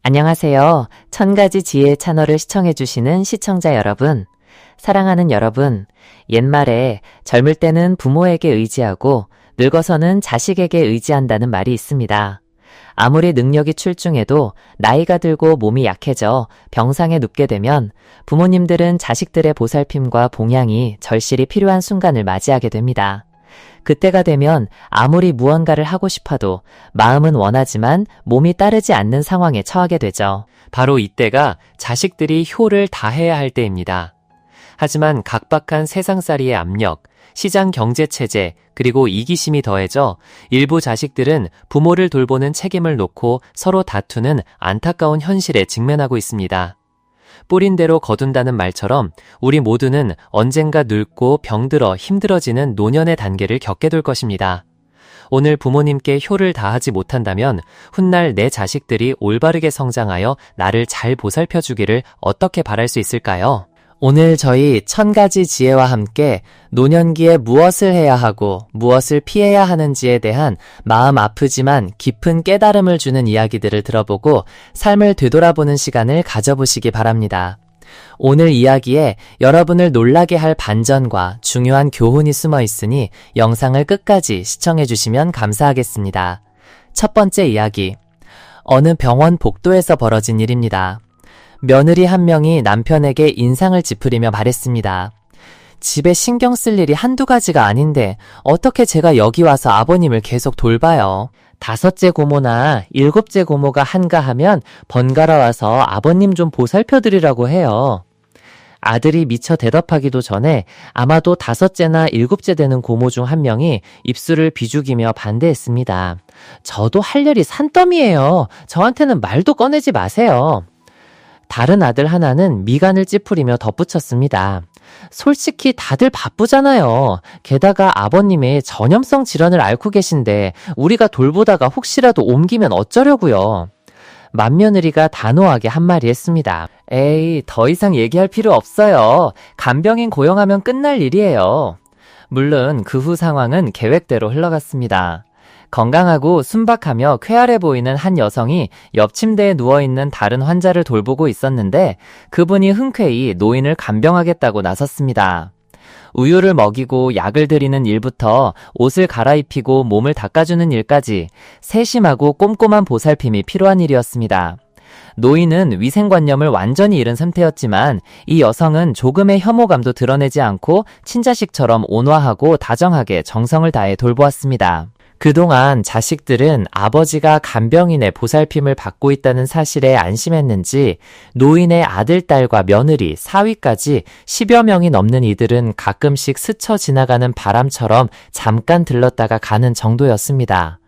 안녕하세요. 1000가지 지혜 채널을 시청해주시는 시청자 여러분. 사랑하는 여러분, 옛말에 젊을 때는 부모에게 의지하고 늙어서는 자식에게 의지한다는 말이 있습니다. 아무리 능력이 출중해도 나이가 들고 몸이 약해져 병상에 눕게 되면 부모님들은 자식들의 보살핌과 봉양이 절실히 필요한 순간을 맞이하게 됩니다. 그때가 되면 아무리 무언가를 하고 싶어도 마음은 원하지만 몸이 따르지 않는 상황에 처하게 되죠. 바로 이때가 자식들이 효를 다해야 할 때입니다. 하지만 각박한 세상살이의 압력, 시장 경제체제, 그리고 이기심이 더해져 일부 자식들은 부모를 돌보는 책임을 놓고 서로 다투는 안타까운 현실에 직면하고 있습니다. 뿌린 대로 거둔다는 말처럼 우리 모두는 언젠가 늙고 병들어 힘들어지는 노년의 단계를 겪게 될 것입니다. 오늘 부모님께 효를 다하지 못한다면 훗날 내 자식들이 올바르게 성장하여 나를 잘 보살펴 주기를 어떻게 바랄 수 있을까요? 오늘 저희 1000가지 지혜와 함께 노년기에 무엇을 해야 하고 무엇을 피해야 하는지에 대한 마음 아프지만 깊은 깨달음을 주는 이야기들을 들어보고 삶을 되돌아보는 시간을 가져보시기 바랍니다. 오늘 이야기에 여러분을 놀라게 할 반전과 중요한 교훈이 숨어 있으니 영상을 끝까지 시청해 주시면 감사하겠습니다. 첫 번째 이야기, 어느 병원 복도에서 벌어진 일입니다. 며느리 한 명이 남편에게 인상을 찌푸리며 말했습니다. 집에 신경 쓸 일이 한두 가지가 아닌데 어떻게 제가 여기 와서 아버님을 계속 돌봐요. 5째 고모나 7째 고모가 한가하면 번갈아 와서 아버님 좀 보살펴드리라고 해요. 아들이 미처 대답하기도 전에 아마도 5째나 7째 되는 고모 중 한 명이 입술을 비죽이며 반대했습니다. 저도 할 일이 산더미예요. 저한테는 말도 꺼내지 마세요. 다른 아들 하나는 미간을 찌푸리며 덧붙였습니다. 솔직히 다들 바쁘잖아요. 게다가 아버님의 전염성 질환을 앓고 계신데 우리가 돌보다가 혹시라도 옮기면 어쩌려고요. 맏며느리가 단호하게 한마디 했습니다. 에이, 더 이상 얘기할 필요 없어요. 간병인 고용하면 끝날 일이에요. 물론 그 후 상황은 계획대로 흘러갔습니다. 건강하고 순박하며 쾌활해 보이는 한 여성이 옆 침대에 누워있는 다른 환자를 돌보고 있었는데 그분이 흔쾌히 노인을 간병하겠다고 나섰습니다. 우유를 먹이고 약을 드리는 일부터 옷을 갈아입히고 몸을 닦아주는 일까지 세심하고 꼼꼼한 보살핌이 필요한 일이었습니다. 노인은 위생관념을 완전히 잃은 상태였지만 이 여성은 조금의 혐오감도 드러내지 않고 친자식처럼 온화하고 다정하게 정성을 다해 돌보았습니다. 그동안 자식들은 아버지가 간병인의 보살핌을 받고 있다는 사실에 안심했는지 노인의 아들, 딸과 며느리, 사위까지 10여 명이 넘는 이들은 가끔씩 스쳐 지나가는 바람처럼 잠깐 들렀다가 가는 정도였습니다.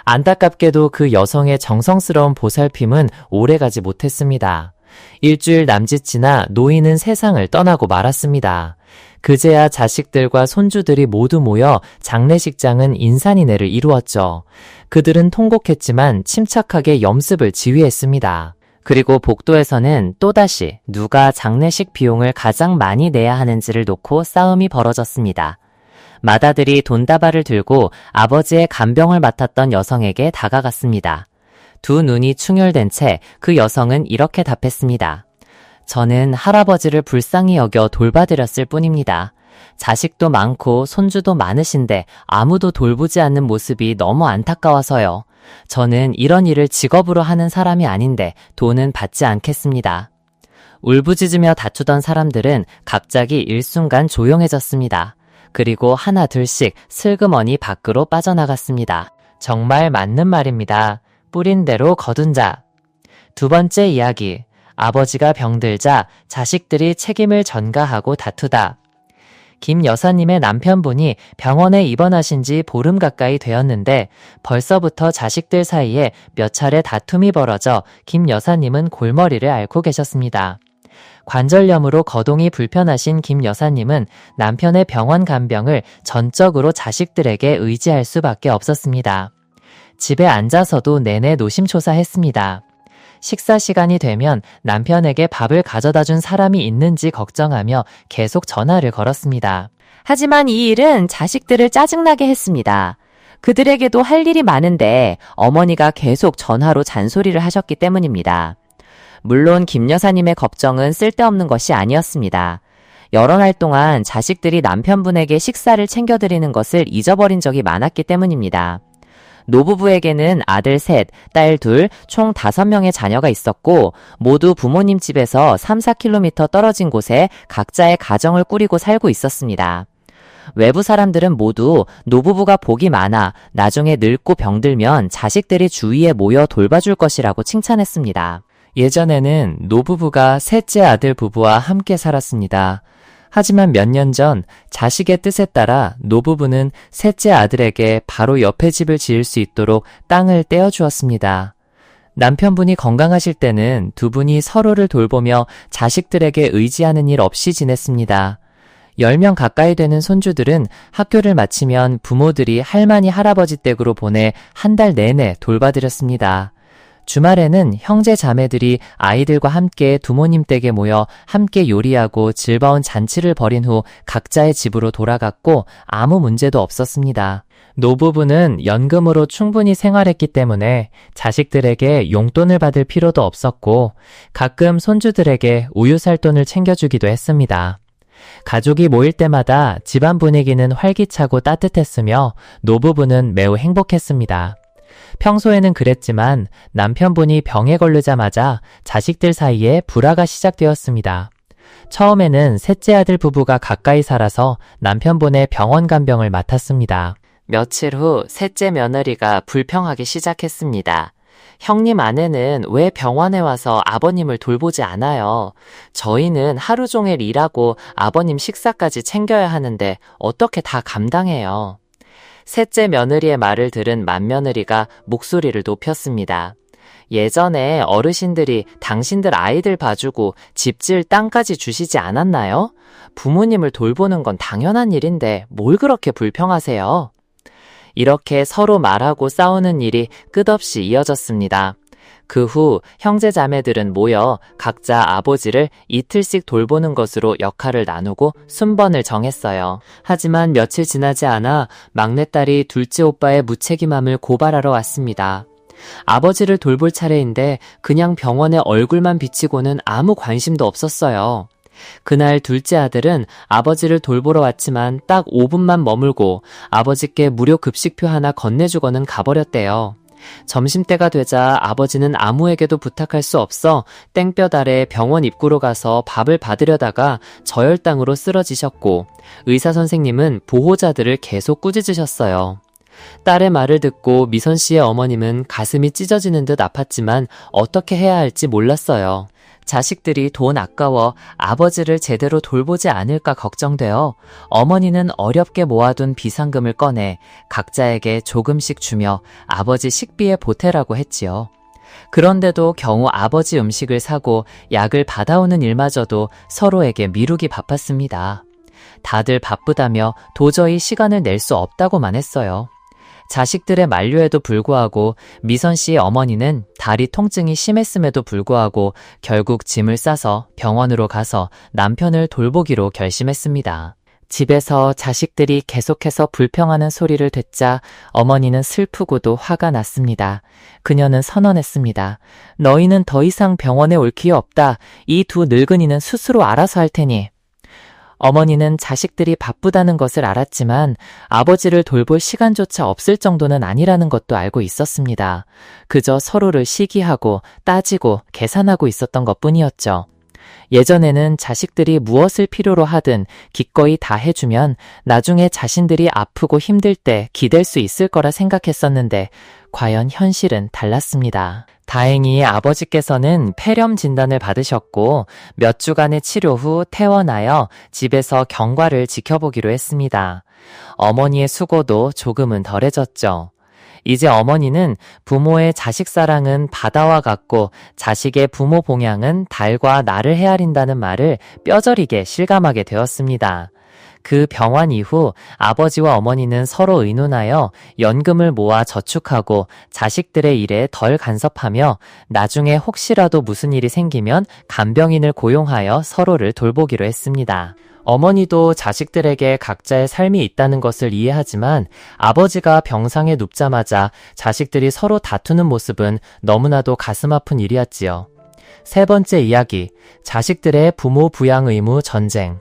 안타깝게도 그 여성의 정성스러운 보살핌은 오래가지 못했습니다. 일주일 남짓 지나 노인은 세상을 떠나고 말았습니다. 그제야 자식들과 손주들이 모두 모여 장례식장은 인산인해를 이루었죠. 그들은 통곡했지만 침착하게 염습을 지휘했습니다. 그리고 복도에서는 또다시 누가 장례식 비용을 가장 많이 내야 하는지를 놓고 싸움이 벌어졌습니다. 맏아들이 돈다발을 들고 아버지의 간병을 맡았던 여성에게 다가갔습니다. 두 눈이 충혈된 채 그 여성은 이렇게 답했습니다. 저는 할아버지를 불쌍히 여겨 돌봐드렸을 뿐입니다. 자식도 많고 손주도 많으신데 아무도 돌보지 않는 모습이 너무 안타까워서요. 저는 이런 일을 직업으로 하는 사람이 아닌데 돈은 받지 않겠습니다. 울부짖으며 다투던 사람들은 갑자기 일순간 조용해졌습니다. 그리고 하나 둘씩 슬그머니 밖으로 빠져나갔습니다. 정말 맞는 말입니다. 뿌린 대로 거둔 자. 두 번째 이야기. 아버지가 병들자 자식들이 책임을 전가하고 다투다. 김 여사님의 남편분이 병원에 입원하신 지 보름 가까이 되었는데 벌써부터 자식들 사이에 몇 차례 다툼이 벌어져 김 여사님은 골머리를 앓고 계셨습니다. 관절염으로 거동이 불편하신 김 여사님은 남편의 병원 간병을 전적으로 자식들에게 의지할 수밖에 없었습니다. 집에 앉아서도 내내 노심초사했습니다. 식사 시간이 되면 남편에게 밥을 가져다 준 사람이 있는지 걱정하며 계속 전화를 걸었습니다. 하지만 이 일은 자식들을 짜증나게 했습니다. 그들에게도 할 일이 많은데 어머니가 계속 전화로 잔소리를 하셨기 때문입니다. 물론 김 여사님의 걱정은 쓸데없는 것이 아니었습니다. 여러 날 동안 자식들이 남편분에게 식사를 챙겨드리는 것을 잊어버린 적이 많았기 때문입니다. 노부부에게는 아들 셋, 딸 둘, 총 5명의 자녀가 있었고 모두 부모님 집에서 3-4km 떨어진 곳에 각자의 가정을 꾸리고 살고 있었습니다. 외부 사람들은 모두 노부부가 복이 많아 나중에 늙고 병들면 자식들이 주위에 모여 돌봐줄 것이라고 칭찬했습니다. 예전에는 노부부가 셋째 아들 부부와 함께 살았습니다. 하지만 몇 년 전 자식의 뜻에 따라 노부부는 셋째 아들에게 바로 옆에 집을 지을 수 있도록 땅을 떼어주었습니다. 남편분이 건강하실 때는 두 분이 서로를 돌보며 자식들에게 의지하는 일 없이 지냈습니다. 10명 가까이 되는 손주들은 학교를 마치면 부모들이 할머니 할아버지 댁으로 보내 한 달 내내 돌봐드렸습니다. 주말에는 형제 자매들이 아이들과 함께 부모님 댁에 모여 함께 요리하고 즐거운 잔치를 벌인 후 각자의 집으로 돌아갔고 아무 문제도 없었습니다. 노부부는 연금으로 충분히 생활했기 때문에 자식들에게 용돈을 받을 필요도 없었고 가끔 손주들에게 우유 살 돈을 챙겨주기도 했습니다. 가족이 모일 때마다 집안 분위기는 활기차고 따뜻했으며 노부부는 매우 행복했습니다. 평소에는 그랬지만 남편분이 병에 걸리자마자 자식들 사이에 불화가 시작되었습니다. 처음에는 셋째 아들 부부가 가까이 살아서 남편분의 병원 간병을 맡았습니다. 며칠 후 셋째 며느리가 불평하기 시작했습니다. 형님 아내는 왜 병원에 와서 아버님을 돌보지 않아요? 저희는 하루 종일 일하고 아버님 식사까지 챙겨야 하는데 어떻게 다 감당해요? 셋째 며느리의 말을 들은 맏며느리가 목소리를 높였습니다. 예전에 어르신들이 당신들 아이들 봐주고 집질 땅까지 주시지 않았나요? 부모님을 돌보는 건 당연한 일인데 뭘 그렇게 불평하세요? 이렇게 서로 말하고 싸우는 일이 끝없이 이어졌습니다. 그 후 형제 자매들은 모여 각자 아버지를 이틀씩 돌보는 것으로 역할을 나누고 순번을 정했어요. 하지만 며칠 지나지 않아 막내딸이 둘째 오빠의 무책임함을 고발하러 왔습니다. 아버지를 돌볼 차례인데 그냥 병원에 얼굴만 비치고는 아무 관심도 없었어요. 그날 둘째 아들은 아버지를 돌보러 왔지만 딱 5분만 머물고 아버지께 무료 급식표 하나 건네주고는 가버렸대요. 점심때가 되자 아버지는 아무에게도 부탁할 수 없어 땡볕 아래 병원 입구로 가서 밥을 받으려다가 저혈당으로 쓰러지셨고 의사 선생님은 보호자들을 계속 꾸짖으셨어요. 딸의 말을 듣고 미선 씨의 어머님은 가슴이 찢어지는 듯 아팠지만 어떻게 해야 할지 몰랐어요. 자식들이 돈 아까워 아버지를 제대로 돌보지 않을까 걱정되어 어머니는 어렵게 모아둔 비상금을 꺼내 각자에게 조금씩 주며 아버지 식비에 보태라고 했지요. 그런데도 겨우 아버지 음식을 사고 약을 받아오는 일마저도 서로에게 미루기 바빴습니다. 다들 바쁘다며 도저히 시간을 낼 수 없다고만 했어요. 자식들의 만류에도 불구하고 미선 씨의 어머니는 다리 통증이 심했음에도 불구하고 결국 짐을 싸서 병원으로 가서 남편을 돌보기로 결심했습니다. 집에서 자식들이 계속해서 불평하는 소리를 듣자 어머니는 슬프고도 화가 났습니다. 그녀는 선언했습니다. 너희는 더 이상 병원에 올 기회 없다. 이 두 늙은이는 스스로 알아서 할 테니. 어머니는 자식들이 바쁘다는 것을 알았지만 아버지를 돌볼 시간조차 없을 정도는 아니라는 것도 알고 있었습니다. 그저 서로를 시기하고 따지고 계산하고 있었던 것뿐이었죠. 예전에는 자식들이 무엇을 필요로 하든 기꺼이 다 해주면 나중에 자신들이 아프고 힘들 때 기댈 수 있을 거라 생각했었는데 과연 현실은 달랐습니다. 다행히 아버지께서는 폐렴 진단을 받으셨고 몇 주간의 치료 후 퇴원하여 집에서 경과를 지켜보기로 했습니다. 어머니의 수고도 조금은 덜해졌죠. 이제 어머니는 부모의 자식 사랑은 바다와 같고 자식의 부모 봉양은 달과 나를 헤아린다는 말을 뼈저리게 실감하게 되었습니다. 그 병환 이후 아버지와 어머니는 서로 의논하여 연금을 모아 저축하고 자식들의 일에 덜 간섭하며 나중에 혹시라도 무슨 일이 생기면 간병인을 고용하여 서로를 돌보기로 했습니다. 어머니도 자식들에게 각자의 삶이 있다는 것을 이해하지만 아버지가 병상에 눕자마자 자식들이 서로 다투는 모습은 너무나도 가슴 아픈 일이었지요. 세 번째 이야기, 자식들의 부모 부양 의무 전쟁.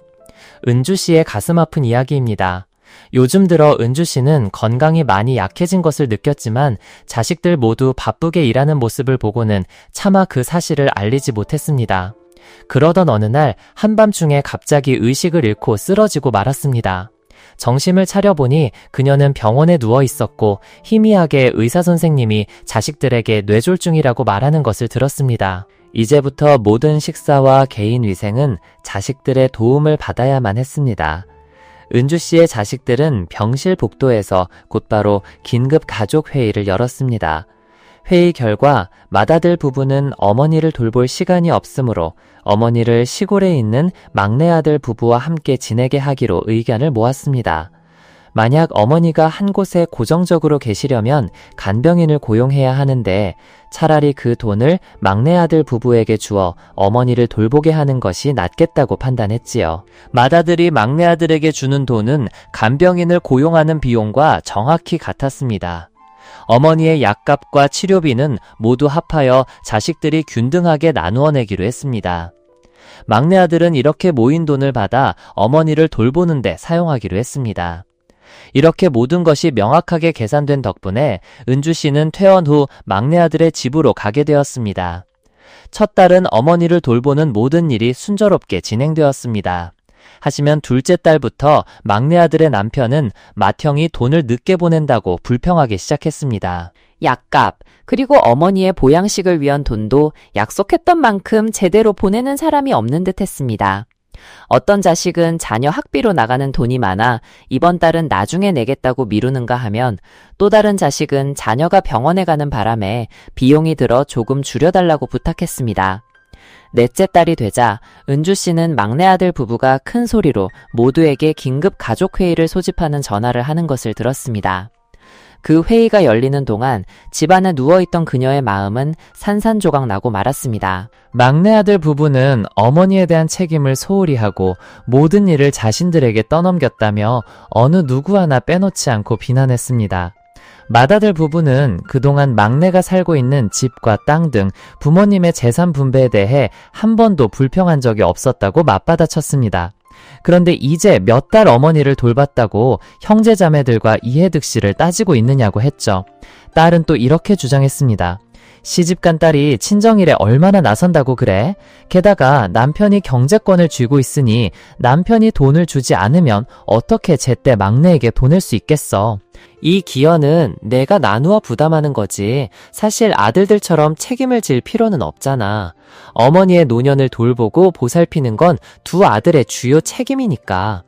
은주 씨의 가슴 아픈 이야기입니다. 요즘 들어 은주 씨는 건강이 많이 약해진 것을 느꼈지만 자식들 모두 바쁘게 일하는 모습을 보고는 차마 그 사실을 알리지 못했습니다. 그러던 어느 날 한밤중에 갑자기 의식을 잃고 쓰러지고 말았습니다. 정신을 차려보니 그녀는 병원에 누워 있었고 희미하게 의사 선생님이 자식들에게 뇌졸중이라고 말하는 것을 들었습니다. 이제부터 모든 식사와 개인 위생은 자식들의 도움을 받아야만 했습니다. 은주 씨의 자식들은 병실 복도에서 곧바로 긴급 가족 회의를 열었습니다. 회의 결과 맏아들 부부는 어머니를 돌볼 시간이 없으므로 어머니를 시골에 있는 막내 아들 부부와 함께 지내게 하기로 의견을 모았습니다. 만약 어머니가 한 곳에 고정적으로 계시려면 간병인을 고용해야 하는데 차라리 그 돈을 막내 아들 부부에게 주어 어머니를 돌보게 하는 것이 낫겠다고 판단했지요. 맏아들이 막내 아들에게 주는 돈은 간병인을 고용하는 비용과 정확히 같았습니다. 어머니의 약값과 치료비는 모두 합하여 자식들이 균등하게 나누어 내기로 했습니다. 막내 아들은 이렇게 모인 돈을 받아 어머니를 돌보는 데 사용하기로 했습니다. 이렇게 모든 것이 명확하게 계산된 덕분에 은주 씨는 퇴원 후 막내 아들의 집으로 가게 되었습니다. 첫 딸은 어머니를 돌보는 모든 일이 순조롭게 진행되었습니다. 하지만 둘째 딸부터 막내 아들의 남편은 맏형이 돈을 늦게 보낸다고 불평하기 시작했습니다. 약값, 그리고 어머니의 보양식을 위한 돈도 약속했던 만큼 제대로 보내는 사람이 없는 듯 했습니다. 어떤 자식은 자녀 학비로 나가는 돈이 많아 이번 달은 나중에 내겠다고 미루는가 하면 또 다른 자식은 자녀가 병원에 가는 바람에 비용이 들어 조금 줄여달라고 부탁했습니다. 넷째 딸이 되자 은주 씨는 막내 아들 부부가 큰 소리로 모두에게 긴급 가족회의를 소집하는 전화를 하는 것을 들었습니다. 그 회의가 열리는 동안 집안에 누워있던 그녀의 마음은 산산조각 나고 말았습니다. 막내 아들 부부는 어머니에 대한 책임을 소홀히 하고 모든 일을 자신들에게 떠넘겼다며 어느 누구 하나 빼놓지 않고 비난했습니다. 맏아들 부부는 그동안 막내가 살고 있는 집과 땅 등 부모님의 재산 분배에 대해 한 번도 불평한 적이 없었다고 맞받아쳤습니다. 그런데 이제 몇 달 어머니를 돌봤다고 형제자매들과 이해득실을 따지고 있느냐고 했죠. 딸은 또 이렇게 주장했습니다. 시집간 딸이 친정일에 얼마나 나선다고 그래? 게다가 남편이 경제권을 쥐고 있으니 남편이 돈을 주지 않으면 어떻게 제때 막내에게 보낼 수 있겠어? 이 기여는 내가 나누어 부담하는 거지 사실 아들들처럼 책임을 질 필요는 없잖아. 어머니의 노년을 돌보고 보살피는 건 두 아들의 주요 책임이니까.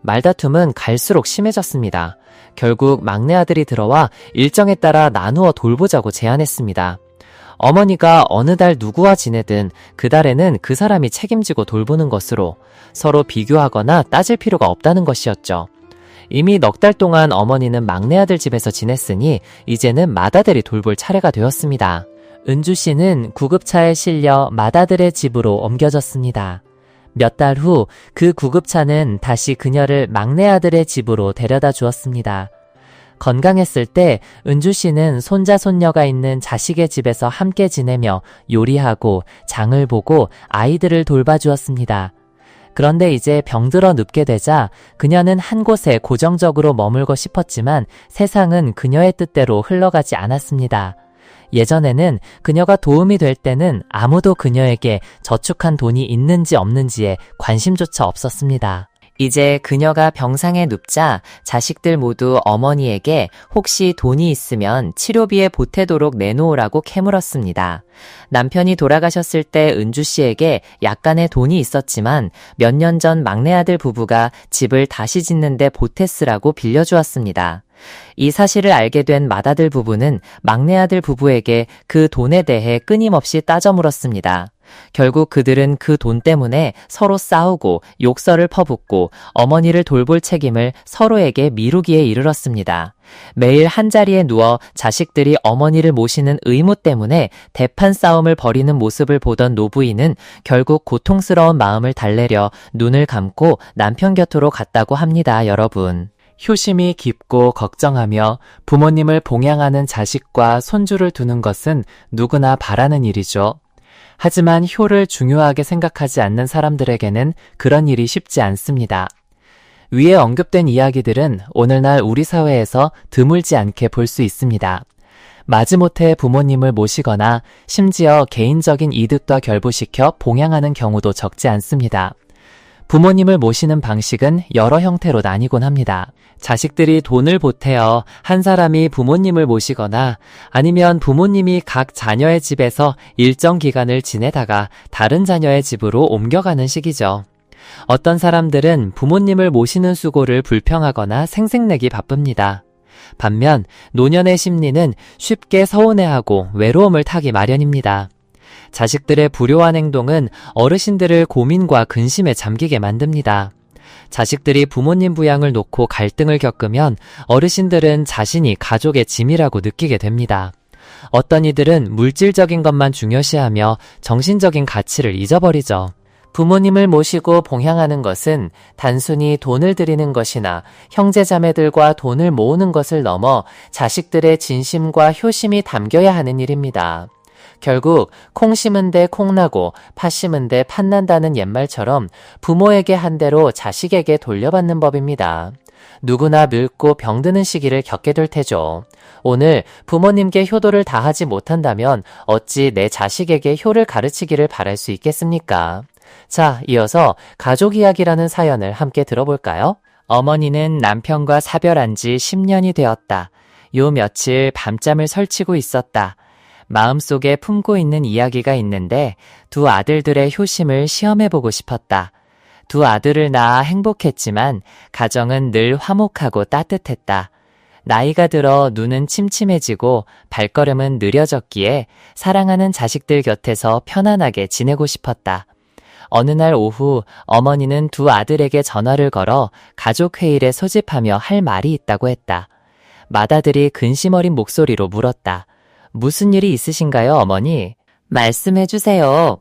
말다툼은 갈수록 심해졌습니다. 결국 막내 아들이 들어와 일정에 따라 나누어 돌보자고 제안했습니다. 어머니가 어느 달 누구와 지내든 그 달에는 그 사람이 책임지고 돌보는 것으로 서로 비교하거나 따질 필요가 없다는 것이었죠. 이미 넉 달 동안 어머니는 막내 아들 집에서 지냈으니 이제는 맏아들이 돌볼 차례가 되었습니다. 은주 씨는 구급차에 실려 맏아들의 집으로 옮겨졌습니다. 몇 달 후 그 구급차는 다시 그녀를 막내 아들의 집으로 데려다 주었습니다. 건강했을 때 은주 씨는 손자 손녀가 있는 자식의 집에서 함께 지내며 요리하고 장을 보고 아이들을 돌봐주었습니다. 그런데 이제 병들어 눕게 되자 그녀는 한 곳에 고정적으로 머물고 싶었지만 세상은 그녀의 뜻대로 흘러가지 않았습니다. 예전에는 그녀가 도움이 될 때는 아무도 그녀에게 저축한 돈이 있는지 없는지에 관심조차 없었습니다. 이제 그녀가 병상에 눕자 자식들 모두 어머니에게 혹시 돈이 있으면 치료비에 보태도록 내놓으라고 캐물었습니다. 남편이 돌아가셨을 때 은주 씨에게 약간의 돈이 있었지만 몇 년 전 막내 아들 부부가 집을 다시 짓는데 보태쓰라고 빌려주었습니다. 이 사실을 알게 된 맏아들 부부는 막내 아들 부부에게 그 돈에 대해 끊임없이 따져 물었습니다. 결국 그들은 그 돈 때문에 서로 싸우고 욕설을 퍼붓고 어머니를 돌볼 책임을 서로에게 미루기에 이르렀습니다. 매일 한자리에 누워 자식들이 어머니를 모시는 의무 때문에 대판 싸움을 벌이는 모습을 보던 노부인은 결국 고통스러운 마음을 달래려 눈을 감고 남편 곁으로 갔다고 합니다, 여러분. 효심이 깊고 걱정하며 부모님을 봉양하는 자식과 손주를 두는 것은 누구나 바라는 일이죠. 하지만 효를 중요하게 생각하지 않는 사람들에게는 그런 일이 쉽지 않습니다. 위에 언급된 이야기들은 오늘날 우리 사회에서 드물지 않게 볼 수 있습니다. 마지못해 부모님을 모시거나 심지어 개인적인 이득과 결부시켜 봉양하는 경우도 적지 않습니다. 부모님을 모시는 방식은 여러 형태로 나뉘곤 합니다. 자식들이 돈을 보태어 한 사람이 부모님을 모시거나 아니면 부모님이 각 자녀의 집에서 일정 기간을 지내다가 다른 자녀의 집으로 옮겨가는 식이죠. 어떤 사람들은 부모님을 모시는 수고를 불평하거나 생색내기 바쁩니다. 반면 노년의 심리는 쉽게 서운해하고 외로움을 타기 마련입니다. 자식들의 불효한 행동은 어르신들을 고민과 근심에 잠기게 만듭니다. 자식들이 부모님 부양을 놓고 갈등을 겪으면 어르신들은 자신이 가족의 짐이라고 느끼게 됩니다. 어떤 이들은 물질적인 것만 중요시하며 정신적인 가치를 잊어버리죠. 부모님을 모시고 봉양하는 것은 단순히 돈을 드리는 것이나 형제자매들과 돈을 모으는 것을 넘어 자식들의 진심과 효심이 담겨야 하는 일입니다. 결국 콩 심은 데 콩 나고 팥 심은 데 팥 난다는 옛말처럼 부모에게 한 대로 자식에게 돌려받는 법입니다. 누구나 늙고 병드는 시기를 겪게 될 테죠. 오늘 부모님께 효도를 다하지 못한다면 어찌 내 자식에게 효를 가르치기를 바랄 수 있겠습니까? 자, 이어서 가족 이야기라는 사연을 함께 들어볼까요? 어머니는 남편과 사별한 지 10년이 되었다. 요 며칠 밤잠을 설치고 있었다. 마음속에 품고 있는 이야기가 있는데 두 아들들의 효심을 시험해보고 싶었다. 두 아들을 낳아 행복했지만 가정은 늘 화목하고 따뜻했다. 나이가 들어 눈은 침침해지고 발걸음은 느려졌기에 사랑하는 자식들 곁에서 편안하게 지내고 싶었다. 어느 날 오후 어머니는 두 아들에게 전화를 걸어 가족회의를 소집하며 할 말이 있다고 했다. 맏아들이 근심 어린 목소리로 물었다. 무슨 일이 있으신가요, 어머니? 말씀해 주세요.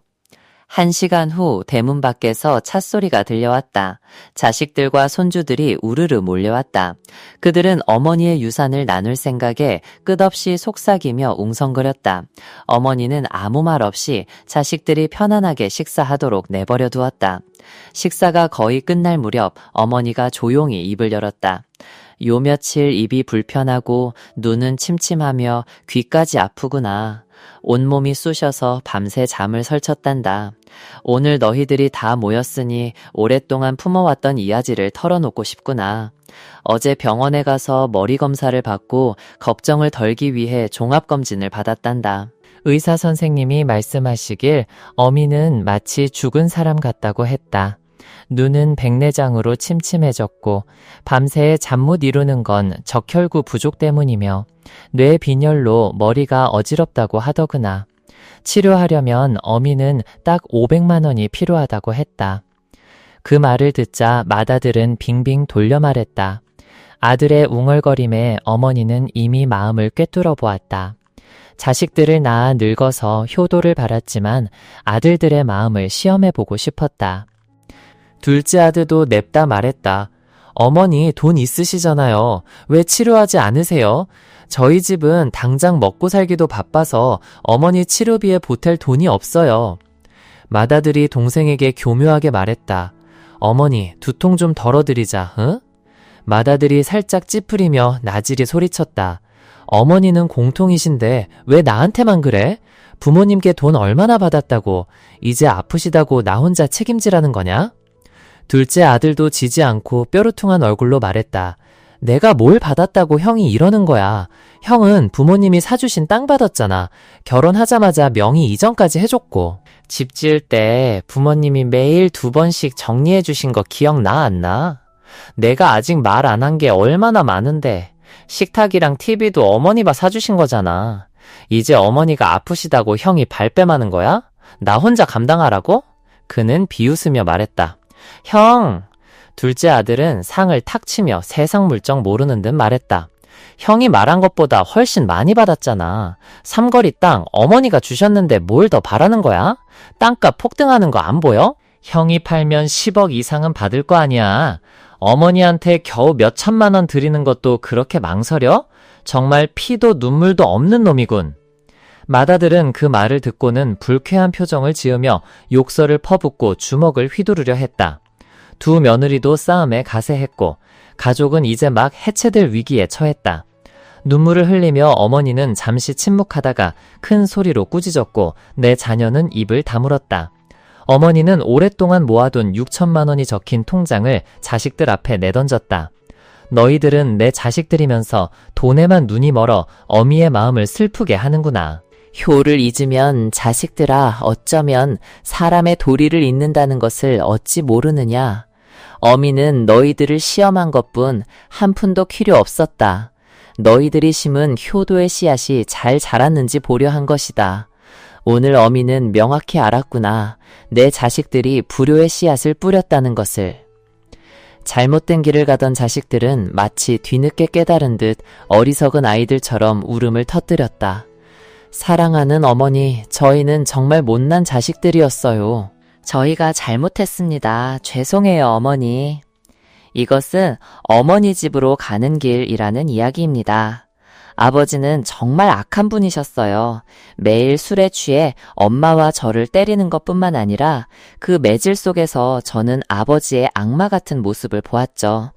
1시간 후 대문 밖에서 찻소리가 들려왔다. 자식들과 손주들이 우르르 몰려왔다. 그들은 어머니의 유산을 나눌 생각에 끝없이 속삭이며 웅성거렸다. 어머니는 아무 말 없이 자식들이 편안하게 식사하도록 내버려 두었다. 식사가 거의 끝날 무렵 어머니가 조용히 입을 열었다. 요 며칠 입이 불편하고 눈은 침침하며 귀까지 아프구나. 온몸이 쑤셔서 밤새 잠을 설쳤단다. 오늘 너희들이 다 모였으니 오랫동안 품어왔던 이야기를 털어놓고 싶구나. 어제 병원에 가서 머리 검사를 받고 걱정을 덜기 위해 종합검진을 받았단다. 의사 선생님이 말씀하시길 어미는 마치 죽은 사람 같다고 했다. 눈은 백내장으로 침침해졌고 밤새 잠 못 이루는 건 적혈구 부족 때문이며 뇌 빈혈로 머리가 어지럽다고 하더구나. 치료하려면 어미는 딱 500만 원이 필요하다고 했다. 그 말을 듣자 맏아들은 빙빙 돌려 말했다. 아들의 웅얼거림에 어머니는 이미 마음을 꿰뚫어 보았다. 자식들을 낳아 늙어서 효도를 바랐지만 아들들의 마음을 시험해보고 싶었다. 둘째 아들도 냅다 말했다. 어머니 돈 있으시잖아요. 왜 치료하지 않으세요? 저희 집은 당장 먹고 살기도 바빠서 어머니 치료비에 보탤 돈이 없어요. 맏아들이 동생에게 교묘하게 말했다. 어머니 두통 좀 덜어드리자, 응? 맏아들이 살짝 찌푸리며 나질이 소리쳤다. 어머니는 공통이신데 왜 나한테만 그래? 부모님께 돈 얼마나 받았다고 이제 아프시다고 나 혼자 책임지라는 거냐? 둘째 아들도 지지 않고 뾰루퉁한 얼굴로 말했다. 내가 뭘 받았다고 형이 이러는 거야. 형은 부모님이 사주신 땅 받았잖아. 결혼하자마자 명의 이전까지 해줬고. 집 지을 때 부모님이 매일 2번씩 정리해 주신 거 기억나 안 나? 내가 아직 말 안 한 게 얼마나 많은데. 식탁이랑 TV도 어머니가 사주신 거잖아. 이제 어머니가 아프시다고 형이 발뺌하는 거야? 나 혼자 감당하라고? 그는 비웃으며 말했다. 형! 둘째 아들은 상을 탁 치며 세상 물정 모르는 듯 말했다. 형이 말한 것보다 훨씬 많이 받았잖아. 삼거리 땅 어머니가 주셨는데 뭘 더 바라는 거야? 땅값 폭등하는 거 안 보여? 형이 팔면 10억 이상은 받을 거 아니야. 어머니한테 겨우 몇 천만 원 드리는 것도 그렇게 망설여? 정말 피도 눈물도 없는 놈이군. 맏아들은 그 말을 듣고는 불쾌한 표정을 지으며 욕설을 퍼붓고 주먹을 휘두르려 했다. 두 며느리도 싸움에 가세했고 가족은 이제 막 해체될 위기에 처했다. 눈물을 흘리며 어머니는 잠시 침묵하다가 큰 소리로 꾸짖었고 내 자녀는 입을 다물었다. 어머니는 오랫동안 모아둔 6천만 원이 적힌 통장을 자식들 앞에 내던졌다. 너희들은 내 자식들이면서 돈에만 눈이 멀어 어미의 마음을 슬프게 하는구나. 효를 잊으면 자식들아 어쩌면 사람의 도리를 잊는다는 것을 어찌 모르느냐. 어미는 너희들을 시험한 것뿐 한 푼도 필요 없었다. 너희들이 심은 효도의 씨앗이 잘 자랐는지 보려 한 것이다. 오늘 어미는 명확히 알았구나. 내 자식들이 불효의 씨앗을 뿌렸다는 것을. 잘못된 길을 가던 자식들은 마치 뒤늦게 깨달은 듯 어리석은 아이들처럼 울음을 터뜨렸다. 사랑하는 어머니, 저희는 정말 못난 자식들이었어요. 저희가 잘못했습니다. 죄송해요, 어머니. 이것은 어머니 집으로 가는 길이라는 이야기입니다. 아버지는 정말 악한 분이셨어요. 매일 술에 취해 엄마와 저를 때리는 것뿐만 아니라 그 매질 속에서 저는 아버지의 악마 같은 모습을 보았죠.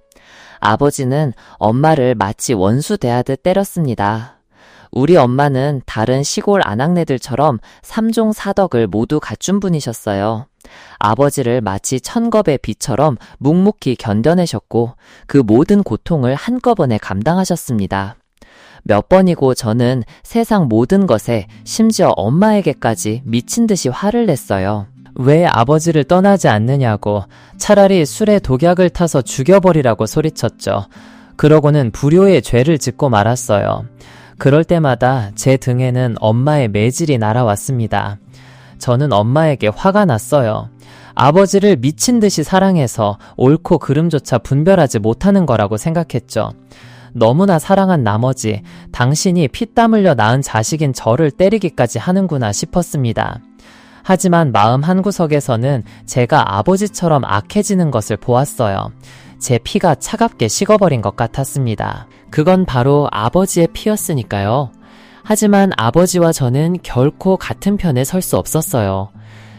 아버지는 엄마를 마치 원수 대하듯 때렸습니다. 우리 엄마는 다른 시골 아낙네들처럼 3종 4덕을 모두 갖춘 분이셨어요. 아버지를 마치 천겁의 비처럼 묵묵히 견뎌내셨고 그 모든 고통을 한꺼번에 감당하셨습니다. 몇 번이고 저는 세상 모든 것에 심지어 엄마에게까지 미친 듯이 화를 냈어요. 왜 아버지를 떠나지 않느냐고 차라리 술에 독약을 타서 죽여버리라고 소리쳤죠. 그러고는 불효의 죄를 짓고 말았어요. 그럴 때마다 제 등에는 엄마의 매질이 날아왔습니다. 저는 엄마에게 화가 났어요. 아버지를 미친 듯이 사랑해서 옳고 그름조차 분별하지 못하는 거라고 생각했죠. 너무나 사랑한 나머지 당신이 피땀 흘려 낳은 자식인 저를 때리기까지 하는구나 싶었습니다. 하지만 마음 한구석에서는 제가 아버지처럼 악해지는 것을 보았어요. 제 피가 차갑게 식어버린 것 같았습니다. 그건 바로 아버지의 피였으니까요. 하지만 아버지와 저는 결코 같은 편에 설 수 없었어요.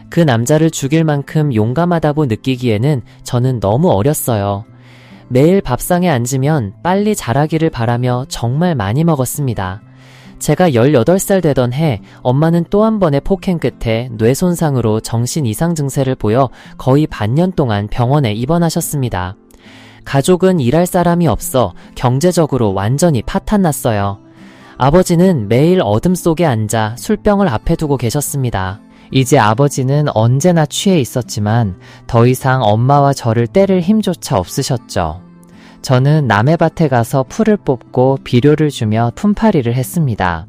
그 남자를 죽일 만큼 용감하다고 느끼기에는 저는 너무 어렸어요. 매일 밥상에 앉으면 빨리 자라기를 바라며 정말 많이 먹었습니다. 제가 18살 되던 해 엄마는 또 한 번의 폭행 끝에 뇌 손상으로 정신 이상 증세를 보여 거의 반년 동안 병원에 입원하셨습니다. 가족은 일할 사람이 없어 경제적으로 완전히 파탄났어요. 아버지는 매일 어둠 속에 앉아 술병을 앞에 두고 계셨습니다. 이제 아버지는 언제나 취해 있었지만 더 이상 엄마와 저를 때릴 힘조차 없으셨죠. 저는 남의 밭에 가서 풀을 뽑고 비료를 주며 품팔이를 했습니다.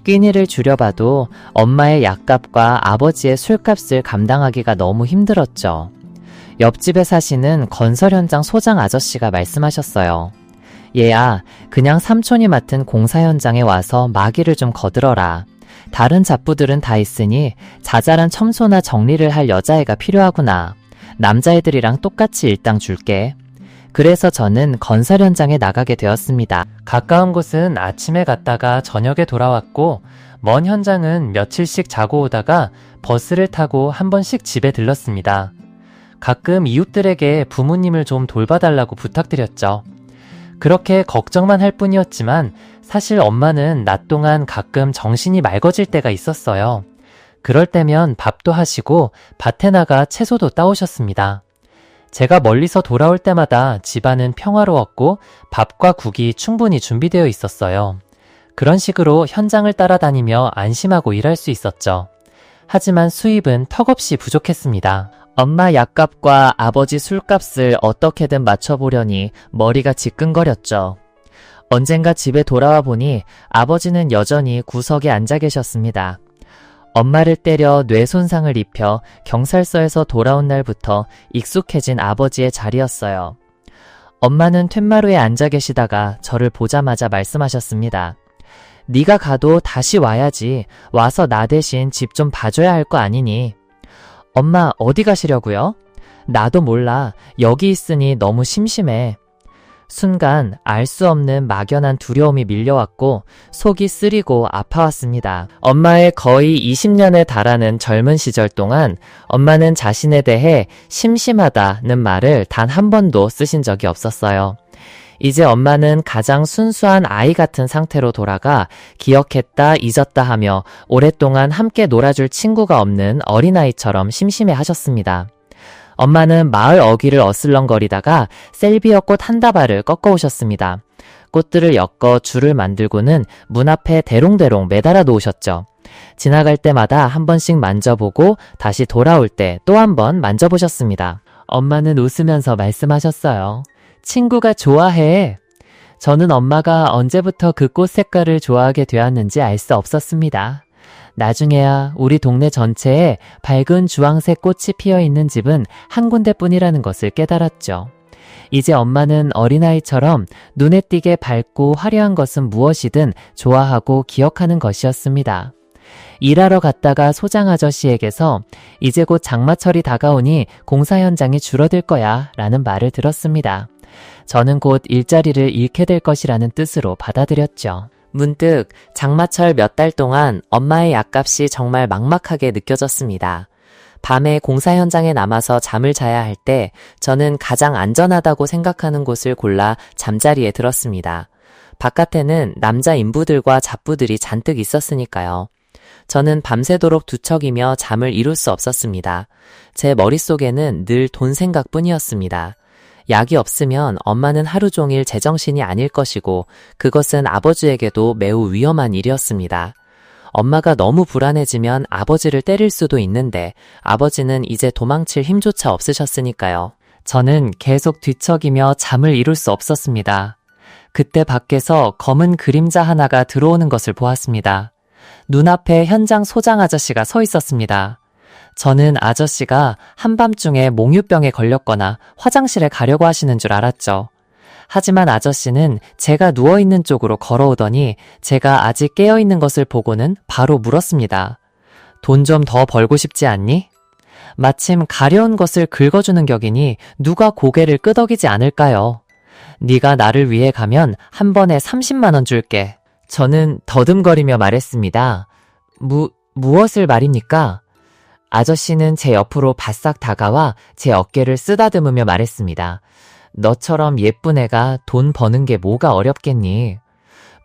끼니를 줄여봐도 엄마의 약값과 아버지의 술값을 감당하기가 너무 힘들었죠. 옆집에 사시는 건설 현장 소장 아저씨가 말씀하셨어요. 얘야, 그냥 삼촌이 맡은 공사 현장에 와서 마기를 좀 거들어라. 다른 잡부들은 다 있으니 자잘한 첨소나 정리를 할 여자애가 필요하구나. 남자애들이랑 똑같이 일당 줄게. 그래서 저는 건설 현장에 나가게 되었습니다. 가까운 곳은 아침에 갔다가 저녁에 돌아왔고 먼 현장은 며칠씩 자고 오다가 버스를 타고 한 번씩 집에 들렀습니다. 가끔 이웃들에게 부모님을 좀 돌봐달라고 부탁드렸죠. 그렇게 걱정만 할 뿐이었지만 사실 엄마는 낮 동안 가끔 정신이 맑아질 때가 있었어요. 그럴 때면 밥도 하시고 밭에 나가 채소도 따오셨습니다. 제가 멀리서 돌아올 때마다 집안은 평화로웠고 밥과 국이 충분히 준비되어 있었어요. 그런 식으로 현장을 따라다니며 안심하고 일할 수 있었죠. 하지만 수입은 턱없이 부족했습니다. 엄마 약값과 아버지 술값을 어떻게든 맞춰보려니 머리가 지끈거렸죠. 언젠가 집에 돌아와 보니 아버지는 여전히 구석에 앉아 계셨습니다. 엄마를 때려 뇌 손상을 입혀 경찰서에서 돌아온 날부터 익숙해진 아버지의 자리였어요. 엄마는 툇마루에 앉아 계시다가 저를 보자마자 말씀하셨습니다. 네가 가도 다시 와야지. 와서 나 대신 집 좀 봐줘야 할 거 아니니. 엄마 어디 가시려고요? 나도 몰라. 여기 있으니 너무 심심해. 순간 알 수 없는 막연한 두려움이 밀려왔고 속이 쓰리고 아파왔습니다. 엄마의 거의 20년에 달하는 젊은 시절 동안 엄마는 자신에 대해 심심하다는 말을 단 한 번도 쓰신 적이 없었어요. 이제 엄마는 가장 순수한 아이 같은 상태로 돌아가 기억했다 잊었다 하며 오랫동안 함께 놀아줄 친구가 없는 어린아이처럼 심심해 하셨습니다. 엄마는 마을 어귀를 어슬렁거리다가 셀비어 꽃 한 다발을 꺾어오셨습니다. 꽃들을 엮어 줄을 만들고는 문 앞에 대롱대롱 매달아 놓으셨죠. 지나갈 때마다 한 번씩 만져보고 다시 돌아올 때 또 한 번 만져보셨습니다. 엄마는 웃으면서 말씀하셨어요. 친구가 좋아해. 저는 엄마가 언제부터 그 꽃 색깔을 좋아하게 되었는지 알 수 없었습니다. 나중에야 우리 동네 전체에 밝은 주황색 꽃이 피어있는 집은 한 군데뿐이라는 것을 깨달았죠. 이제 엄마는 어린아이처럼 눈에 띄게 밝고 화려한 것은 무엇이든 좋아하고 기억하는 것이었습니다. 일하러 갔다가 소장 아저씨에게서 이제 곧 장마철이 다가오니 공사 현장이 줄어들 거야 라는 말을 들었습니다. 저는 곧 일자리를 잃게 될 것이라는 뜻으로 받아들였죠. 문득 장마철 몇 달 동안 엄마의 약값이 정말 막막하게 느껴졌습니다. 밤에 공사 현장에 남아서 잠을 자야 할 때 저는 가장 안전하다고 생각하는 곳을 골라 잠자리에 들었습니다. 바깥에는 남자 인부들과 잡부들이 잔뜩 있었으니까요. 저는 밤새도록 두척이며 잠을 이룰 수 없었습니다. 제 머릿속에는 늘 돈 생각뿐이었습니다. 약이 없으면 엄마는 하루 종일 제정신이 아닐 것이고 그것은 아버지에게도 매우 위험한 일이었습니다. 엄마가 너무 불안해지면 아버지를 때릴 수도 있는데 아버지는 이제 도망칠 힘조차 없으셨으니까요. 저는 계속 뒤척이며 잠을 이룰 수 없었습니다. 그때 밖에서 검은 그림자 하나가 들어오는 것을 보았습니다. 눈앞에 현장 소장 아저씨가 서 있었습니다. 저는 아저씨가 한밤중에 몽유병에 걸렸거나 화장실에 가려고 하시는 줄 알았죠. 하지만 아저씨는 제가 누워있는 쪽으로 걸어오더니 제가 아직 깨어있는 것을 보고는 바로 물었습니다. 돈 좀 더 벌고 싶지 않니? 마침 가려운 것을 긁어주는 격이니 누가 고개를 끄덕이지 않을까요? 네가 나를 위해 가면 한 번에 30만 원 줄게. 저는 더듬거리며 말했습니다. 무엇을 말입니까? 아저씨는 제 옆으로 바싹 다가와 제 어깨를 쓰다듬으며 말했습니다. 너처럼 예쁜 애가 돈 버는 게 뭐가 어렵겠니?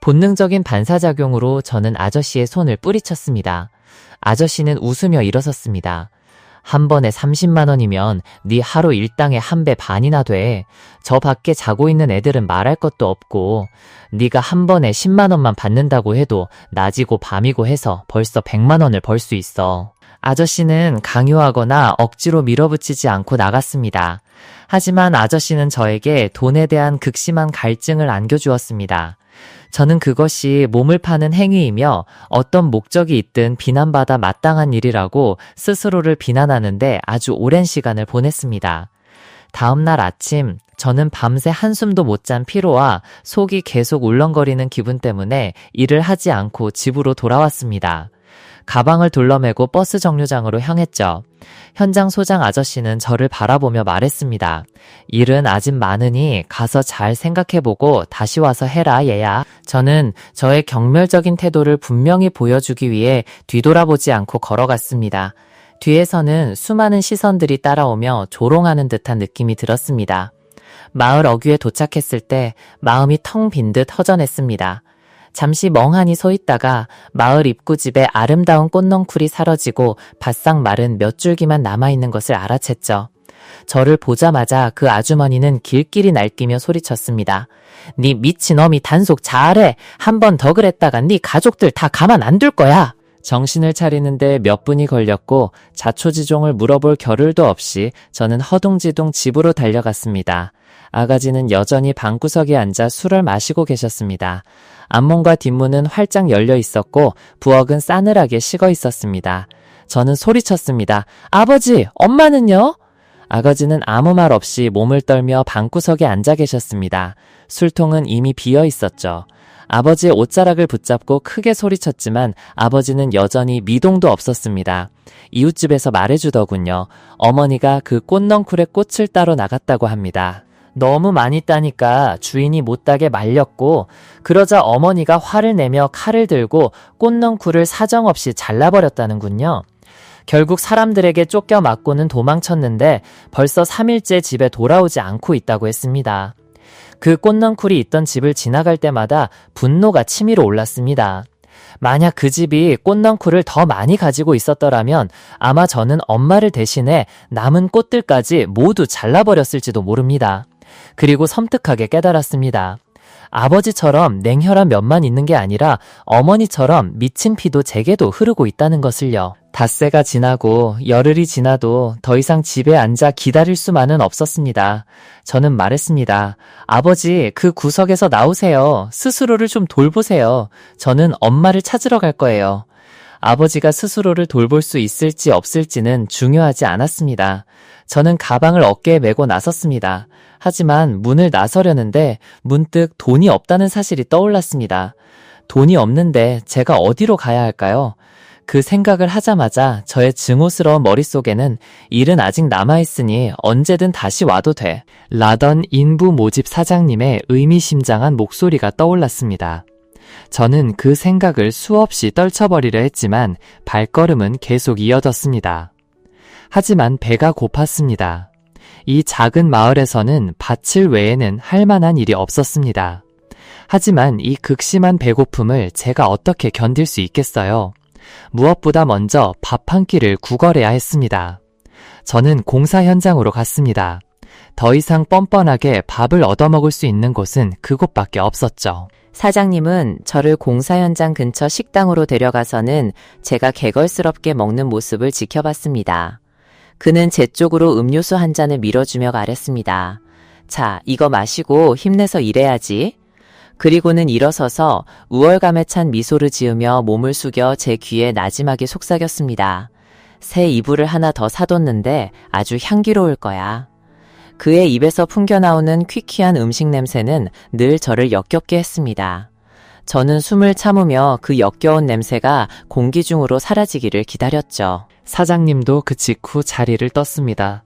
본능적인 반사작용으로 저는 아저씨의 손을 뿌리쳤습니다. 아저씨는 웃으며 일어섰습니다. 한 번에 30만 원이면 네 하루 일당의 한 배 반이나 돼. 저 밖에 자고 있는 애들은 말할 것도 없고 네가 한 번에 10만 원만 받는다고 해도 낮이고 밤이고 해서 벌써 100만 원을 벌 수 있어. 아저씨는 강요하거나 억지로 밀어붙이지 않고 나갔습니다. 하지만 아저씨는 저에게 돈에 대한 극심한 갈증을 안겨주었습니다. 저는 그것이 몸을 파는 행위이며 어떤 목적이 있든 비난받아 마땅한 일이라고 스스로를 비난하는데 아주 오랜 시간을 보냈습니다. 다음 날 아침 저는 밤새 한숨도 못 잔 피로와 속이 계속 울렁거리는 기분 때문에 일을 하지 않고 집으로 돌아왔습니다. 가방을 둘러매고 버스 정류장으로 향했죠. 현장 소장 아저씨는 저를 바라보며 말했습니다. 일은 아직 많으니 가서 잘 생각해보고 다시 와서 해라 얘야. 저는 저의 경멸적인 태도를 분명히 보여주기 위해 뒤돌아보지 않고 걸어갔습니다. 뒤에서는 수많은 시선들이 따라오며 조롱하는 듯한 느낌이 들었습니다. 마을 어귀에 도착했을 때 마음이 텅 빈 듯 허전했습니다. 잠시 멍하니 서 있다가 마을 입구집에 아름다운 꽃넝쿨이 사라지고 바싹 마른 몇 줄기만 남아있는 것을 알아챘죠. 저를 보자마자 그 아주머니는 길길이 날뛰며 소리쳤습니다. 네 미친놈이 단속 잘해. 한 번 더 그랬다가 네 가족들 다 가만 안 둘 거야. 정신을 차리는데 몇 분이 걸렸고 자초지종을 물어볼 겨를도 없이 저는 허둥지둥 집으로 달려갔습니다. 아가지는 여전히 방구석에 앉아 술을 마시고 계셨습니다. 앞문과 뒷문은 활짝 열려 있었고 부엌은 싸늘하게 식어 있었습니다. 저는 소리쳤습니다. 아버지, 엄마는요? 아가지는 아무 말 없이 몸을 떨며 방구석에 앉아 계셨습니다. 술통은 이미 비어 있었죠. 아버지의 옷자락을 붙잡고 크게 소리쳤지만 아버지는 여전히 미동도 없었습니다. 이웃집에서 말해주더군요. 어머니가 그 꽃넝쿨에 꽃을 따러 나갔다고 합니다. 너무 많이 따니까 주인이 못따게 말렸고 그러자 어머니가 화를 내며 칼을 들고 꽃넝쿨을 사정없이 잘라버렸다는군요. 결국 사람들에게 쫓겨 맞고는 도망쳤는데 벌써 3일째 집에 돌아오지 않고 있다고 했습니다. 그 꽃넝쿨이 있던 집을 지나갈 때마다 분노가 치밀어 올랐습니다. 만약 그 집이 꽃넝쿨을 더 많이 가지고 있었더라면 아마 저는 엄마를 대신해 남은 꽃들까지 모두 잘라버렸을지도 모릅니다. 그리고 섬뜩하게 깨달았습니다. 아버지처럼 냉혈한 면만 있는 게 아니라 어머니처럼 미친 피도 제게도 흐르고 있다는 것을요. 닷새가 지나고 열흘이 지나도 더 이상 집에 앉아 기다릴 수만은 없었습니다. 저는 말했습니다. 아버지, 그 구석에서 나오세요. 스스로를 좀 돌보세요. 저는 엄마를 찾으러 갈 거예요. 아버지가 스스로를 돌볼 수 있을지 없을지는 중요하지 않았습니다. 저는 가방을 어깨에 메고 나섰습니다. 하지만 문을 나서려는데 문득 돈이 없다는 사실이 떠올랐습니다. 돈이 없는데 제가 어디로 가야 할까요? 그 생각을 하자마자 저의 증오스러운 머릿속에는 일은 아직 남아있으니 언제든 다시 와도 돼 라던 인부 모집 사장님의 의미심장한 목소리가 떠올랐습니다. 저는 그 생각을 수없이 떨쳐버리려 했지만 발걸음은 계속 이어졌습니다. 하지만 배가 고팠습니다. 이 작은 마을에서는 밭을 외에는 할 만한 일이 없었습니다. 하지만 이 극심한 배고픔을 제가 어떻게 견딜 수 있겠어요? 무엇보다 먼저 밥 한 끼를 구걸해야 했습니다. 저는 공사 현장으로 갔습니다. 더 이상 뻔뻔하게 밥을 얻어먹을 수 있는 곳은 그곳밖에 없었죠. 사장님은 저를 공사 현장 근처 식당으로 데려가서는 제가 개걸스럽게 먹는 모습을 지켜봤습니다. 그는 제 쪽으로 음료수 한 잔을 밀어주며 말했습니다. 자, 이거 마시고 힘내서 일해야지. 그리고는 일어서서 우월감에 찬 미소를 지으며 몸을 숙여 제 귀에 나지막이 속삭였습니다. 새 이불을 하나 더 사뒀는데 아주 향기로울 거야. 그의 입에서 풍겨나오는 퀴퀴한 음식 냄새는 늘 저를 역겹게 했습니다. 저는 숨을 참으며 그 역겨운 냄새가 공기 중으로 사라지기를 기다렸죠. 사장님도 그 직후 자리를 떴습니다.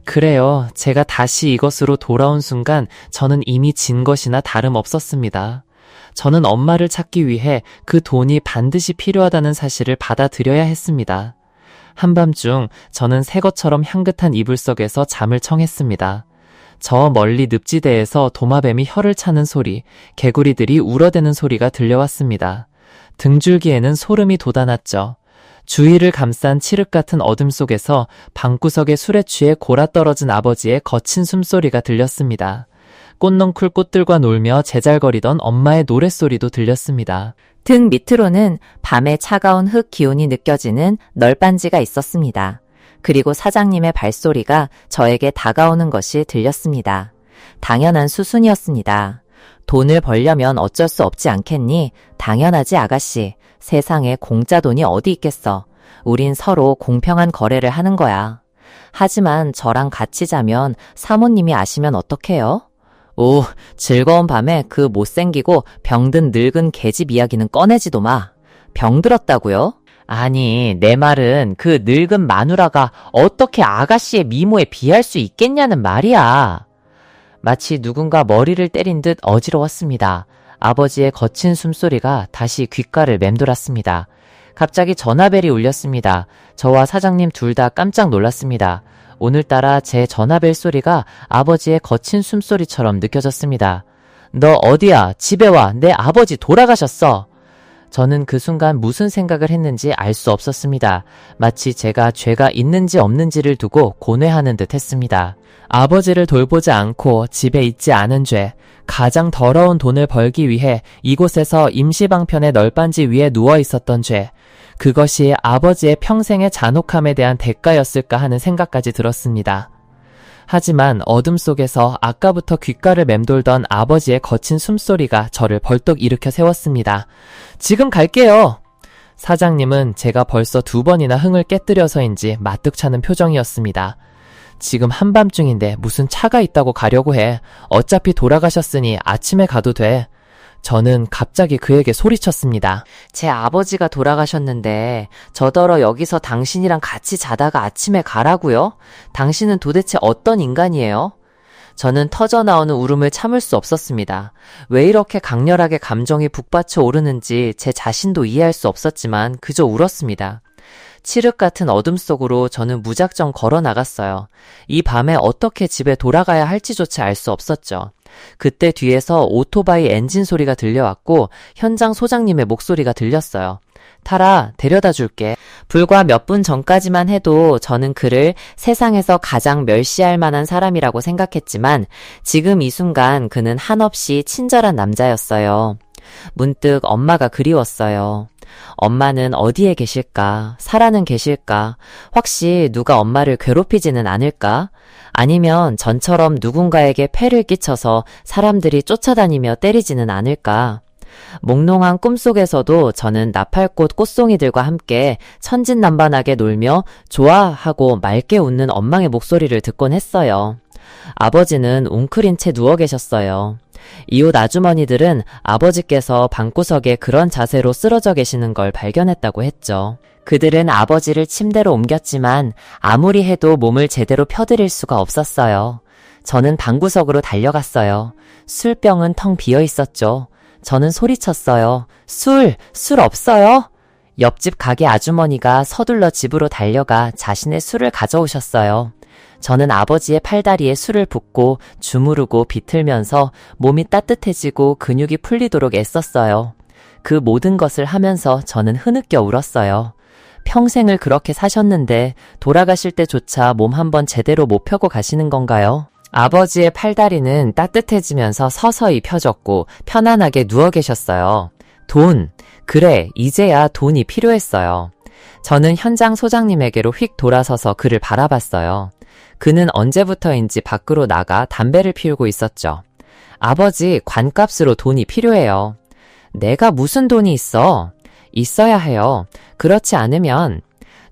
그래요. 제가 다시 이것으로 돌아온 순간 저는 이미 진 것이나 다름없었습니다. 저는 엄마를 찾기 위해 그 돈이 반드시 필요하다는 사실을 받아들여야 했습니다. 한밤중 저는 새 것처럼 향긋한 이불 속에서 잠을 청했습니다. 저 멀리 늪지대에서 도마뱀이 혀를 차는 소리, 개구리들이 울어대는 소리가 들려왔습니다. 등줄기에는 소름이 돋아났죠. 주위를 감싼 칠흑 같은 어둠 속에서 방구석에 술에 취해 골아떨어진 아버지의 거친 숨소리가 들렸습니다. 꽃넝쿨 꽃들과 놀며 제잘거리던 엄마의 노랫소리도 들렸습니다. 등 밑으로는 밤의 차가운 흙 기운이 느껴지는 널빤지가 있었습니다. 그리고 사장님의 발소리가 저에게 다가오는 것이 들렸습니다. 당연한 수순이었습니다. 돈을 벌려면 어쩔 수 없지 않겠니? 당연하지 아가씨. 세상에 공짜 돈이 어디 있겠어. 우린 서로 공평한 거래를 하는 거야. 하지만 저랑 같이 자면 사모님이 아시면 어떡해요? 오, 즐거운 밤에 그 못생기고 병든 늙은 계집 이야기는 꺼내지도 마. 병들었다고요? 아니, 내 말은 그 늙은 마누라가 어떻게 아가씨의 미모에 비할 수 있겠냐는 말이야. 마치 누군가 머리를 때린 듯 어지러웠습니다. 아버지의 거친 숨소리가 다시 귓가를 맴돌았습니다. 갑자기 전화벨이 울렸습니다. 저와 사장님 둘 다 깜짝 놀랐습니다. 오늘따라 제 전화벨 소리가 아버지의 거친 숨소리처럼 느껴졌습니다. 너 어디야? 집에 와. 내 아버지 돌아가셨어. 저는 그 순간 무슨 생각을 했는지 알 수 없었습니다. 마치 제가 죄가 있는지 없는지를 두고 고뇌하는 듯 했습니다. 아버지를 돌보지 않고 집에 있지 않은 죄, 가장 더러운 돈을 벌기 위해 이곳에서 임시방편의 널빤지 위에 누워 있었던 죄, 그것이 아버지의 평생의 잔혹함에 대한 대가였을까 하는 생각까지 들었습니다. 하지만 어둠 속에서 아까부터 귓가를 맴돌던 아버지의 거친 숨소리가 저를 벌떡 일으켜 세웠습니다. 지금 갈게요. 사장님은 제가 벌써 2번이나 흥을 깨뜨려서인지 마뜩찮은 표정이었습니다. 지금 한밤중인데 무슨 차가 있다고 가려고 해. 어차피 돌아가셨으니 아침에 가도 돼. 저는 갑자기 그에게 소리쳤습니다. 제 아버지가 돌아가셨는데 저더러 여기서 당신이랑 같이 자다가 아침에 가라고요? 당신은 도대체 어떤 인간이에요? 저는 터져나오는 울음을 참을 수 없었습니다. 왜 이렇게 강렬하게 감정이 북받쳐 오르는지 제 자신도 이해할 수 없었지만 그저 울었습니다. 칠흑 같은 어둠 속으로 저는 무작정 걸어 나갔어요. 이 밤에 어떻게 집에 돌아가야 할지조차 알 수 없었죠. 그때 뒤에서 오토바이 엔진 소리가 들려왔고 현장 소장님의 목소리가 들렸어요. 타라, 데려다 줄게. 불과 몇 분 전까지만 해도 저는 그를 세상에서 가장 멸시할 만한 사람이라고 생각했지만 지금 이 순간 그는 한없이 친절한 남자였어요. 문득 엄마가 그리웠어요. 엄마는 어디에 계실까? 살아는 계실까? 혹시 누가 엄마를 괴롭히지는 않을까? 아니면 전처럼 누군가에게 폐를 끼쳐서 사람들이 쫓아다니며 때리지는 않을까? 몽롱한 꿈속에서도 저는 나팔꽃 꽃송이들과 함께 천진난반하게 놀며 좋아하고 맑게 웃는 엄마의 목소리를 듣곤 했어요. 아버지는 웅크린 채 누워 계셨어요. 이웃 아주머니들은 아버지께서 방구석에 그런 자세로 쓰러져 계시는 걸 발견했다고 했죠. 그들은 아버지를 침대로 옮겼지만 아무리 해도 몸을 제대로 펴드릴 수가 없었어요. 저는 방구석으로 달려갔어요. 술병은 텅 비어 있었죠. 저는 소리쳤어요. 술 없어요? 옆집 가게 아주머니가 서둘러 집으로 달려가 자신의 술을 가져오셨어요. 저는 아버지의 팔다리에 술을 붓고 주무르고 비틀면서 몸이 따뜻해지고 근육이 풀리도록 애썼어요. 그 모든 것을 하면서 저는 흐느껴 울었어요. 평생을 그렇게 사셨는데 돌아가실 때조차 몸 한번 제대로 못 펴고 가시는 건가요? 아버지의 팔다리는 따뜻해지면서 서서히 펴졌고 편안하게 누워 계셨어요. 돈. 그래, 이제야 돈이 필요했어요. 저는 현장 소장님에게로 휙 돌아서서 그를 바라봤어요. 그는 언제부터인지 밖으로 나가 담배를 피우고 있었죠. 아버지, 관값으로 돈이 필요해요. 내가 무슨 돈이 있어? 있어야 해요. 그렇지 않으면...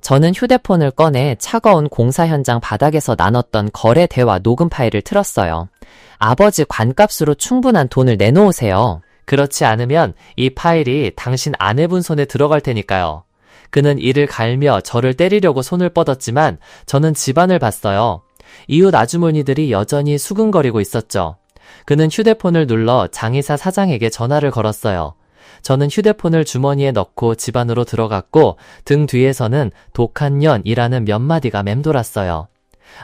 저는 휴대폰을 꺼내 차가운 공사 현장 바닥에서 나눴던 거래 대화 녹음 파일을 틀었어요. 아버지 관값으로 충분한 돈을 내놓으세요. 그렇지 않으면 이 파일이 당신 아내분 손에 들어갈 테니까요. 그는 이를 갈며 저를 때리려고 손을 뻗었지만 저는 집안을 봤어요. 이웃 아주머니들이 여전히 수근거리고 있었죠. 그는 휴대폰을 눌러 장의사 사장에게 전화를 걸었어요. 저는 휴대폰을 주머니에 넣고 집 안으로 들어갔고 등 뒤에서는 독한 년이라는 몇 마디가 맴돌았어요.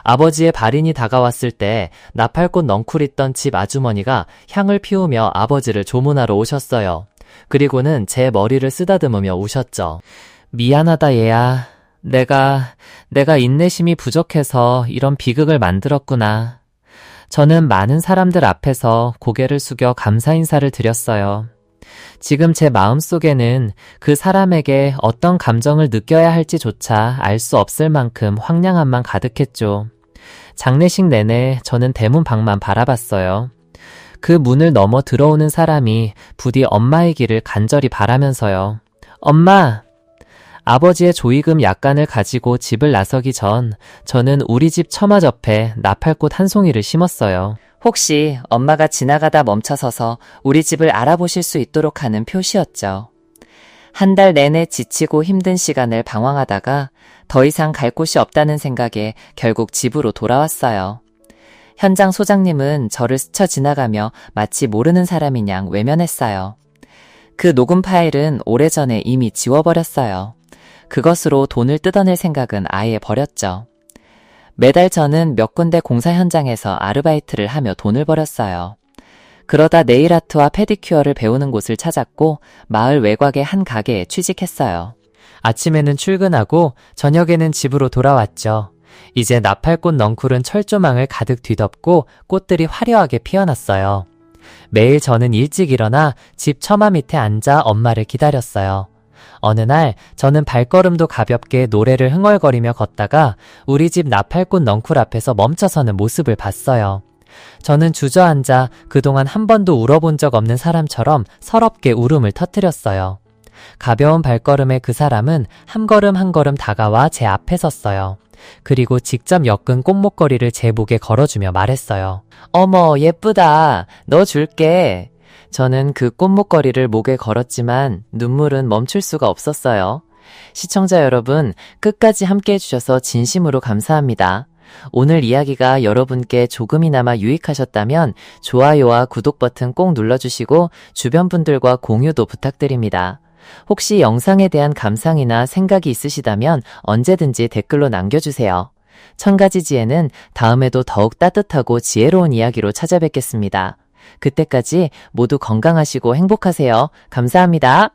아버지의 발인이 다가왔을 때 나팔꽃 넝쿨 있던 집 아주머니가 향을 피우며 아버지를 조문하러 오셨어요. 그리고는 제 머리를 쓰다듬으며 우셨죠. 미안하다 얘야. 내가 인내심이 부족해서 이런 비극을 만들었구나. 저는 많은 사람들 앞에서 고개를 숙여 감사 인사를 드렸어요. 지금 제 마음속에는 그 사람에게 어떤 감정을 느껴야 할지조차 알 수 없을 만큼 황량함만 가득했죠. 장례식 내내 저는 대문 밖만 바라봤어요. 그 문을 넘어 들어오는 사람이 부디 엄마의 길을 간절히 바라면서요. 엄마! 아버지의 조의금 약간을 가지고 집을 나서기 전 저는 우리 집 처마 옆에 나팔꽃 한 송이를 심었어요. 혹시 엄마가 지나가다 멈춰서서 우리 집을 알아보실 수 있도록 하는 표시였죠. 한 달 내내 지치고 힘든 시간을 방황하다가 더 이상 갈 곳이 없다는 생각에 결국 집으로 돌아왔어요. 현장 소장님은 저를 스쳐 지나가며 마치 모르는 사람인 양 외면했어요. 그 녹음 파일은 오래전에 이미 지워버렸어요. 그것으로 돈을 뜯어낼 생각은 아예 버렸죠. 매달 저는 몇 군데 공사 현장에서 아르바이트를 하며 돈을 벌었어요. 그러다 네일 아트와 페디큐어를 배우는 곳을 찾았고 마을 외곽의 한 가게에 취직했어요. 아침에는 출근하고 저녁에는 집으로 돌아왔죠. 이제 나팔꽃 넝쿨은 철조망을 가득 뒤덮고 꽃들이 화려하게 피어났어요. 매일 저는 일찍 일어나 집 처마 밑에 앉아 엄마를 기다렸어요. 어느 날 저는 발걸음도 가볍게 노래를 흥얼거리며 걷다가 우리 집 나팔꽃 넝쿨 앞에서 멈춰서는 모습을 봤어요. 저는 주저앉아 그동안 한 번도 울어본 적 없는 사람처럼 서럽게 울음을 터뜨렸어요. 가벼운 발걸음의 그 사람은 한 걸음 한 걸음 다가와 제 앞에 섰어요. 그리고 직접 엮은 꽃목걸이를 제 목에 걸어주며 말했어요. 어머, 예쁘다. 너 줄게. 저는 그 꽃목걸이를 목에 걸었지만 눈물은 멈출 수가 없었어요. 시청자 여러분, 끝까지 함께 해주셔서 진심으로 감사합니다. 오늘 이야기가 여러분께 조금이나마 유익하셨다면 좋아요와 구독 버튼 꼭 눌러주시고 주변 분들과 공유도 부탁드립니다. 혹시 영상에 대한 감상이나 생각이 있으시다면 언제든지 댓글로 남겨주세요. 1000가지 지혜는 다음에도 더욱 따뜻하고 지혜로운 이야기로 찾아뵙겠습니다. 그때까지 모두 건강하시고 행복하세요. 감사합니다.